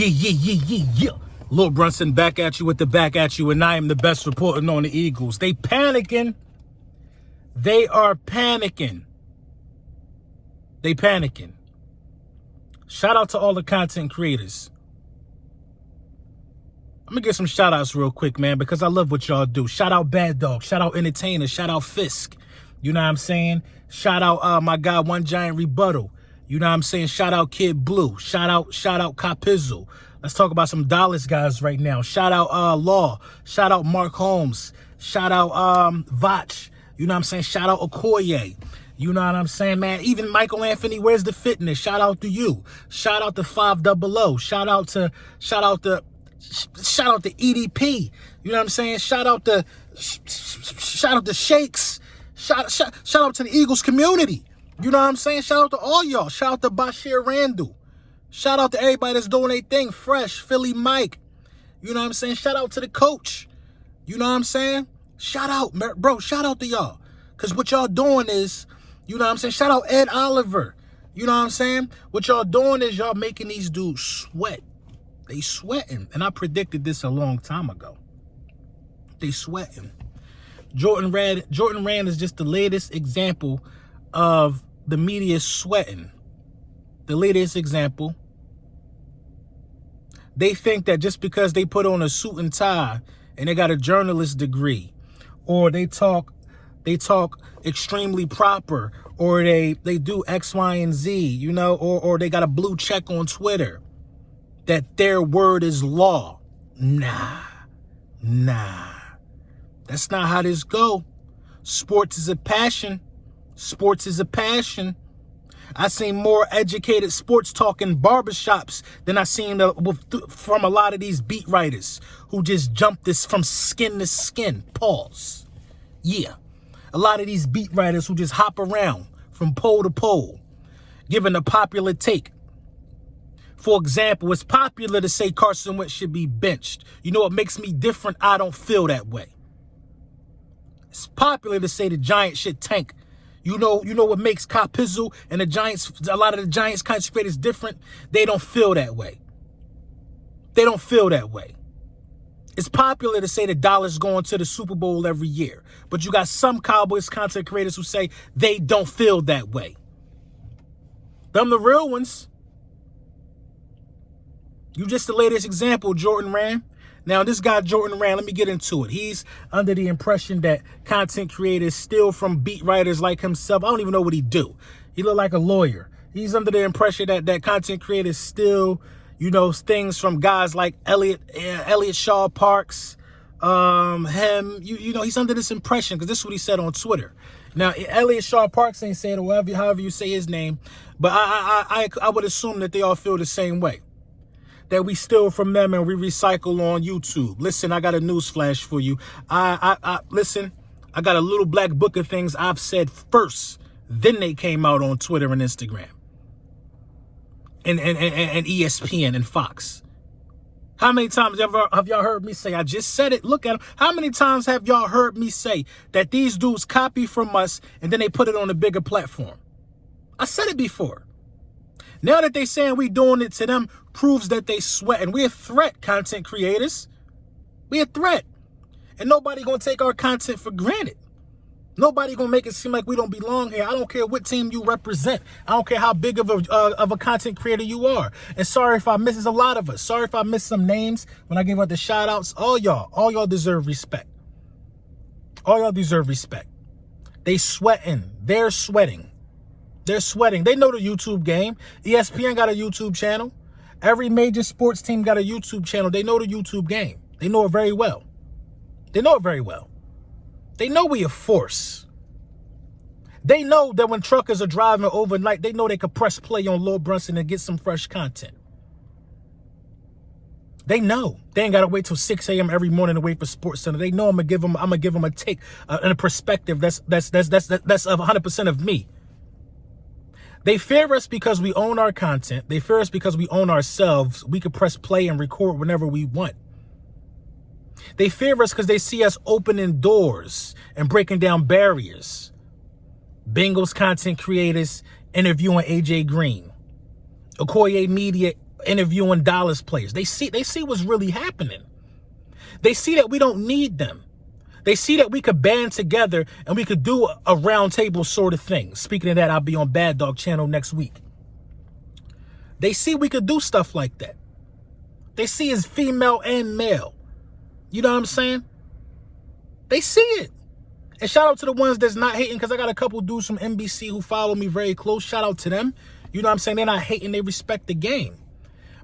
Yeah. Lil Brunson back at you with the back at you, and I am the best reporting on the Eagles. They panicking. They are panicking. They panicking. Shout out to all the content creators. I'm going to get some shout outs real quick, man, because I love what y'all do. Shout out Bad Dog. Shout out Entertainer. Shout out Fisk. You know what I'm saying? Shout out my guy, One Giant Rebuttal. You know what I'm saying? Shout out Kid Blue. Shout out Copizzle. Let's talk about some Dallas guys right now. Shout out Law. Shout out Mark Holmes. Shout out Vach. You know what I'm saying? Shout out Okoye. You know what I'm saying, man? Even Michael Anthony, where's the fitness? Shout out to you. Shout out to 500. Shout out to EDP. You know what I'm saying? Shout out to Shakes. Shout out to the Eagles community. You know what I'm saying? Shout out to all y'all. Shout out to Bashir Randall. Shout out to everybody that's doing their thing. Fresh, Philly Mike. You know what I'm saying? Shout out to the coach. You know what I'm saying? Shout out, bro. Shout out to y'all. Because what y'all doing is, you know what I'm saying? Shout out Ed Oliver. You know what I'm saying? What y'all doing is y'all making these dudes sweat. They sweating. And I predicted this a long time ago. They sweating. Jordan Rand is just the latest example of the media sweating. The latest example. They think that just because they put on a suit and tie and they got a journalist degree, or they talk extremely proper, or they do X, Y, and Z, you know, or they got a blue check on Twitter, that their word is law. Nah. That's not how this go. Sports is a passion. Sports is a passion. I seen more educated sports talk in barbershops than I seen from a lot of these beat writers who just jump this from skin to skin. Pause. Yeah. A lot of these beat writers who just hop around from pole to pole, giving a popular take. For example, it's popular to say Carson Wentz should be benched. You know what makes me different? I don't feel that way. It's popular to say the Giants should tank. You know what makes Copizzle and the Giants, a lot of the Giants content creators different? They don't feel that way. They don't feel that way. It's popular to say the Dollar's going to the Super Bowl every year. But you got some Cowboys content creators who say they don't feel that way. Them the real ones. You just the latest example, Jordan Rand. Now, this guy, Jordan Rand, let me get into it. He's under the impression that content creators steal from beat writers like himself. I don't even know what he do. He look like a lawyer. He's under the impression that content creators steal, you know, things from guys like Elliot Shaw Parks, him. You know, he's under this impression because this is what he said on Twitter. Now, Elliot Shaw Parks ain't saying it, however you say his name, but I would assume that they all feel the same way. That we steal from them and we recycle on YouTube. Listen, I got a news flash for you. Listen, I got a little black book of things I've said first. Then they came out on Twitter and Instagram. And ESPN and Fox. How many times have y'all heard me say, I just said it, look at them. How many times have y'all heard me say that these dudes copy from us and then they put it on a bigger platform? I said it before. Now that they saying we doing it to them proves that they sweat. And we're a threat, content creators. We're a threat. And nobody going to take our content for granted. Nobody going to make it seem like we don't belong here. I don't care what team you represent. I don't care how big of a content creator you are. And sorry if I miss a lot of us. Sorry if I missed some names when I gave out the shout outs. All y'all deserve respect. All y'all deserve respect. They sweating. They're sweating. They're sweating. They know the YouTube game. ESPN got a YouTube channel. Every major sports team got a YouTube channel. They know the YouTube game. They know it very well. They know it very well. They know we a force. They know that when truckers are driving overnight, they know they could press play on Lil Brunson and get some fresh content. They know. They ain't got to wait till 6 a.m. every morning to wait for Sports Center. They know I'm gonna give them a take and a perspective that's 100% of me. They fear us because we own our content. They fear us because we own ourselves. We can press play and record whenever we want. They fear us because they see us opening doors and breaking down barriers. Bengals content creators interviewing AJ Green. Okoye Media interviewing Dallas players. They see what's really happening. They see that we don't need them. They see that we could band together and we could do a round table sort of thing. Speaking of that, I'll be on Bad Dog Channel next week. They see we could do stuff like that. They see as female and male. You know what I'm saying? They see it. And shout out to the ones that's not hating, because I got a couple dudes from NBC who follow me very close. Shout out to them. You know what I'm saying? They're not hating. They respect the game.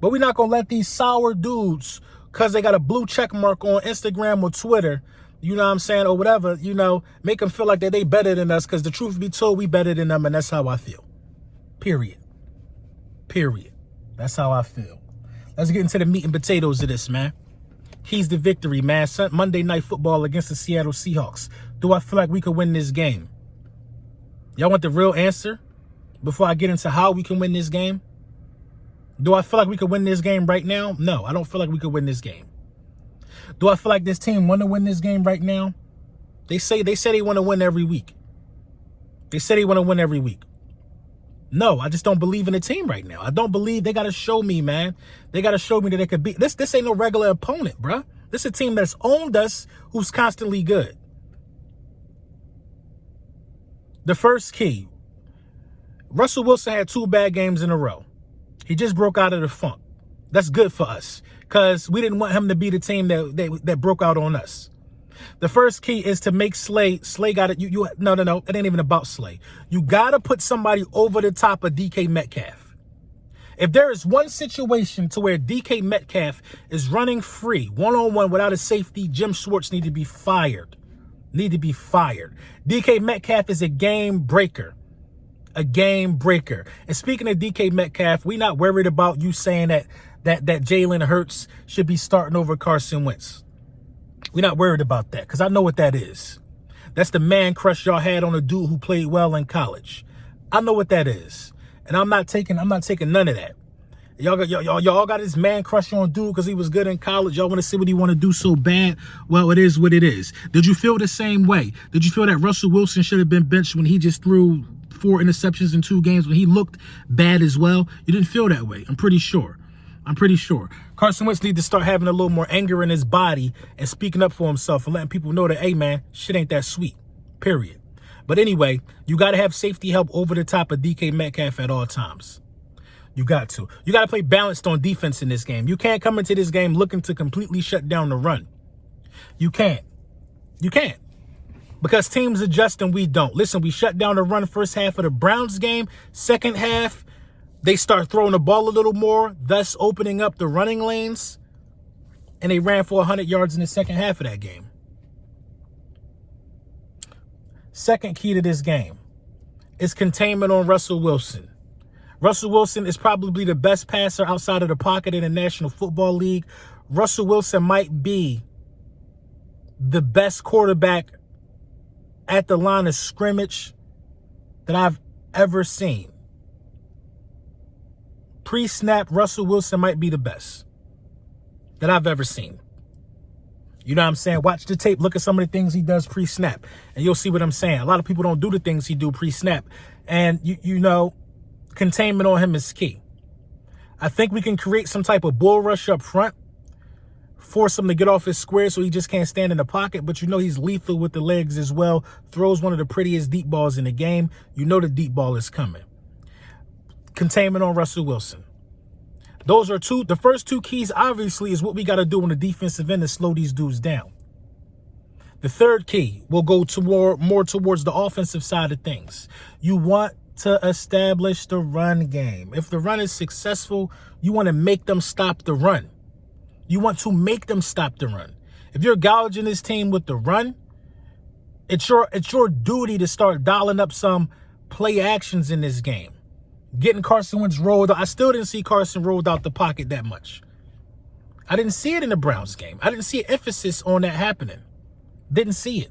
But we're not going to let these sour dudes, because they got a blue check mark on Instagram or Twitter, you know what I'm saying, or whatever, you know, make them feel like that they better than us, because the truth be told, we better than them, and that's how I feel. Period. That's how I feel. Let's get into the meat and potatoes of this, man. Keys to victory, man. Monday Night Football against the Seattle Seahawks. Do I feel like we could win this game? Y'all want the real answer before I get into how we can win this game? Do I feel like we could win this game right now? No, I don't feel like we could win this game. Do I feel like this team want to win this game right now? They say they want to win every week. They say they want to win every week. No, I just don't believe in the team right now. I don't believe. They got to show me, man. They got to show me that they could beat. This ain't no regular opponent, bruh. This is a team that's owned us, who's constantly good. The first key, Russell Wilson had 2 bad games in a row. He just broke out of the funk. That's good for us, because we didn't want him to be the team that broke out on us. The first key is to make Slay got it. No. It ain't even about Slay. You got to put somebody over the top of DK Metcalf. If there is one situation to where DK Metcalf is running free, one-on-one without a safety, Jim Schwartz need to be fired. DK Metcalf is a game breaker. And speaking of DK Metcalf, we not worried about you saying that Jalen Hurts should be starting over Carson Wentz. We're not worried about that, because I know what that is. That's the man crush y'all had on a dude who played well in college. I know what that is. And I'm not taking none of that. Y'all got this man crush on dude because he was good in college. Y'all want to see what he want to do so bad. Well, it is what it is. Did you feel the same way? Did you feel that Russell Wilson should have been benched when he just threw 4 interceptions in 2 games, when he looked bad as well? You didn't feel that way. I'm pretty sure. Carson Wentz needs to start having a little more anger in his body and speaking up for himself and letting people know that, hey, man, shit ain't that sweet, period. But anyway, you got to have safety help over the top of DK Metcalf at all times. You got to. You got to play balanced on defense in this game. You can't come into this game looking to completely shut down the run. You can't. Because teams adjust and we don't. Listen, we shut down the run first half of the Browns game. Second half, they start throwing the ball a little more, thus opening up the running lanes. And they ran for 100 yards in the second half of that game. Second key to this game is containment on Russell Wilson. Russell Wilson is probably the best passer outside of the pocket in the National Football League. Russell Wilson might be the best quarterback at the line of scrimmage that I've ever seen. Pre-snap, Russell Wilson might be the best that I've ever seen. You know what I'm saying? Watch the tape. Look at some of the things he does pre-snap, and you'll see what I'm saying. A lot of people don't do the things he do pre-snap, and you know, containment on him is key. I think we can create some type of bull rush up front, force him to get off his square so he just can't stand in the pocket. But you know he's lethal with the legs as well. Throws one of the prettiest deep balls in the game. You know the deep ball is coming. Containment on Russell Wilson. Those are the first 2 keys, obviously, is what we got to do on the defensive end to slow these dudes down. The third key will go to more towards the offensive side of things. You want to establish the run game. If the run is successful, you want to make them stop the run. You want to make them stop the run. If you're gouging this team with the run, it's your duty to start dialing up some play actions in this game. Getting Carson Wentz rolled out. I still didn't see Carson rolled out the pocket that much. I didn't see it in the Browns game. I didn't see an emphasis on that happening. Didn't see it.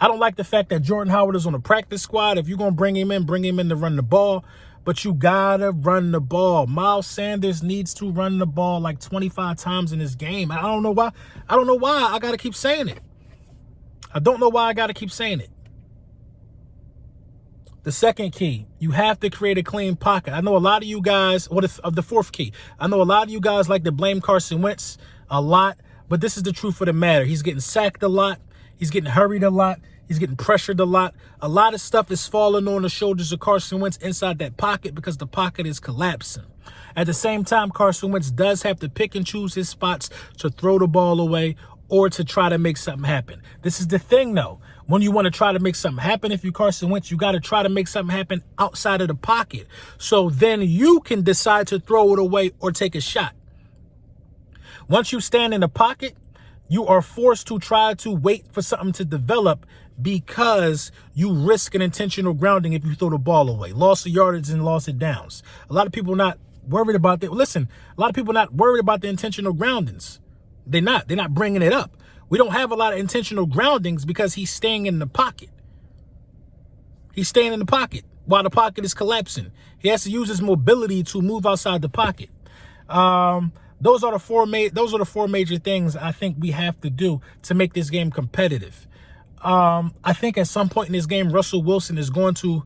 I don't like the fact that Jordan Howard is on the practice squad. If you're going to bring him in to run the ball. But you got to run the ball. Miles Sanders needs to run the ball like 25 times in this game. I don't know why. I got to keep saying it. I don't know why I got to keep saying it. The second key, you have to create a clean pocket. I know a lot of you guys, of the fourth key, I know a lot of you guys like to blame Carson Wentz a lot, but this is the truth of the matter. He's getting sacked a lot. He's getting hurried a lot. He's getting pressured a lot. A lot of stuff is falling on the shoulders of Carson Wentz inside that pocket because the pocket is collapsing. At the same time, Carson Wentz does have to pick and choose his spots to throw the ball away or to try to make something happen. This is the thing, though. When you want to try to make something happen, if you're Carson Wentz, you got to try to make something happen outside of the pocket. So then you can decide to throw it away or take a shot. Once you stand in the pocket, you are forced to try to wait for something to develop because you risk an intentional grounding if you throw the ball away. Loss of yardage and loss of downs. A lot of people not worried about that. Listen, a lot of people not worried about the intentional groundings. They're not bringing it up. We don't have a lot of intentional groundings because he's staying in the pocket. He's staying in the pocket while the pocket is collapsing. He has to use his mobility to move outside the pocket. Those are the four major things I think we have to do to make this game competitive. I think at some point in this game, Russell Wilson is going to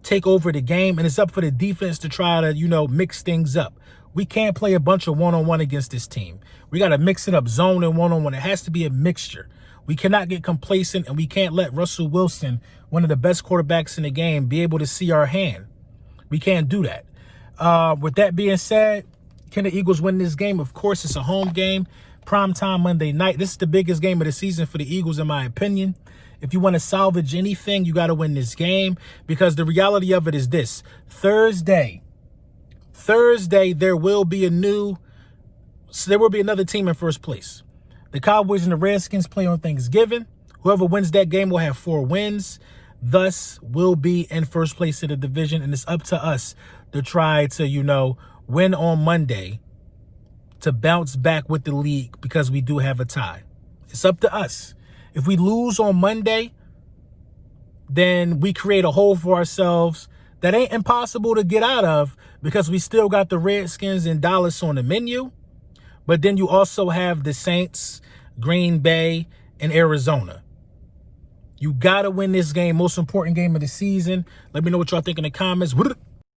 take over the game, and it's up for the defense to try to, mix things up. We can't play a bunch of one-on-one against this team. We got to mix it up, zone and one-on-one. It has to be a mixture. We cannot get complacent, and we can't let Russell Wilson, one of the best quarterbacks in the game, be able to see our hand. We can't do that. With that being said, can the Eagles win this game? Of course, it's a home game, primetime Monday night. This is the biggest game of the season for the Eagles, in my opinion. If you want to salvage anything, you got to win this game because the reality of it is this. Thursday, there will be another team in first place. The Cowboys and the Redskins play on Thanksgiving. Whoever wins that game will have 4 wins, thus will be in first place in the division. And it's up to us to try to, win on Monday to bounce back with the league because we do have a tie. It's up to us. If we lose on Monday, then we create a hole for ourselves that ain't impossible to get out of because we still got the Redskins and Dallas on the menu. But then you also have the Saints, Green Bay, and Arizona. You got to win this game, most important game of the season. Let me know what y'all think in the comments.